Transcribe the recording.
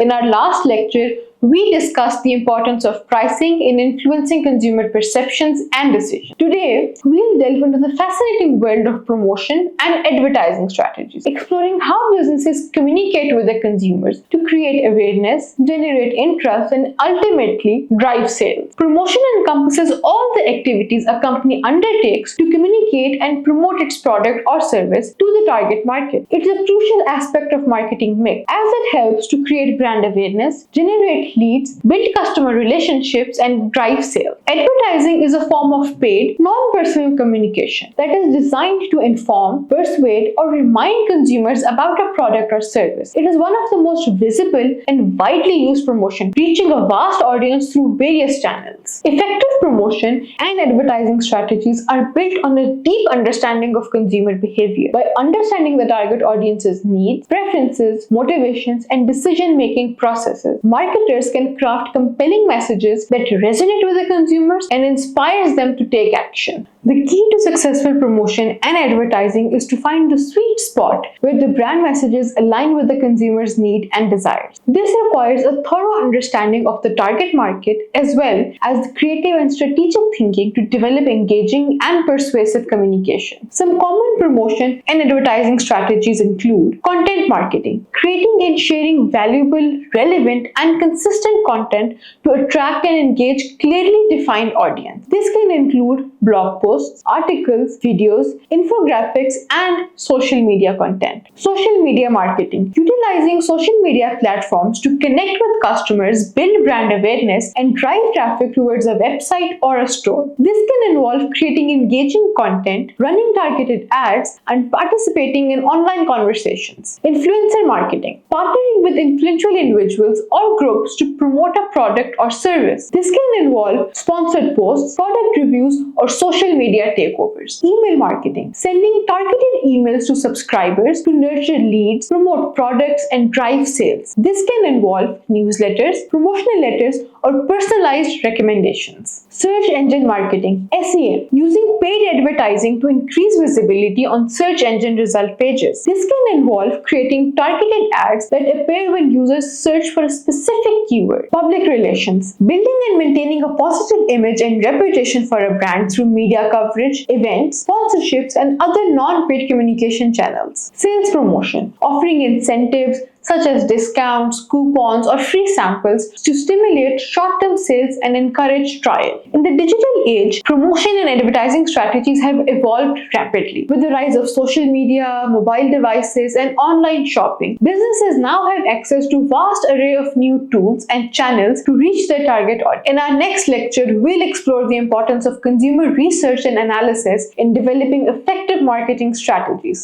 In our last lecture, we discussed the importance of pricing in influencing consumer perceptions and decisions. Today, we'll delve into the fascinating world of promotion and advertising strategies, exploring how businesses communicate with their consumers to create awareness, generate interest, and ultimately drive sales. Promotion encompasses all the activities a company undertakes to communicate and promote its product or service to the target market. It's a crucial aspect of marketing mix, as it helps to create brand awareness, generate leads, build customer relationships, and drive sales. Advertising is a form of paid, non-personal communication that is designed to inform, persuade, or remind consumers about a product or service. It is one of the most visible and widely used promotion, reaching a vast audience through various channels. Effective promotion and advertising strategies are built on a deep understanding of consumer behavior. By understanding the target audience's needs, preferences, motivations, and decision-making processes, marketers can craft compelling messages that resonate with the consumers and inspires them to take action. The key to successful promotion and advertising is to find the sweet spot where the brand messages align with the consumer's need and desires. This requires a thorough understanding of the target market as well as the creative and strategic thinking to develop engaging and persuasive communication. Some common promotion and advertising strategies include content marketing, creating and sharing valuable, relevant, and consistent content to attract and engage clearly defined audience. This can include blog posts, articles, videos, infographics, and social media content. Social media marketing, utilizing social media platforms to connect with customers, build brand awareness, and drive traffic towards a website or a store. This can involve creating engaging content, running targeted ads, and participating in online conversations. Influencer marketing, partnering with influential individuals or groups to promote a product or service. This can involve sponsored posts, product reviews, or social media takeovers. Email marketing, sending targeted emails to subscribers to nurture leads, promote products, and drive sales. This can involve newsletters, promotional letters, or personalized recommendations. Search engine marketing, SEM, using paid advertising to increase visibility on search engine result pages. This can involve creating targeted ads that appear when users search for a specific keyword. Public relations, building and maintaining a positive image and reputation for a brand through media coverage, events, sponsorships, and other non-paid communication channels. Sales promotion, offering incentives such as discounts, coupons, or free samples to stimulate short-term sales and encourage trial. In the digital age, promotion and advertising strategies have evolved rapidly. With the rise of social media, mobile devices, and online shopping, businesses now have access to a vast array of new tools and channels to reach their target audience. In our next lecture, we'll explore the importance of consumer research and analysis in developing effective marketing strategies.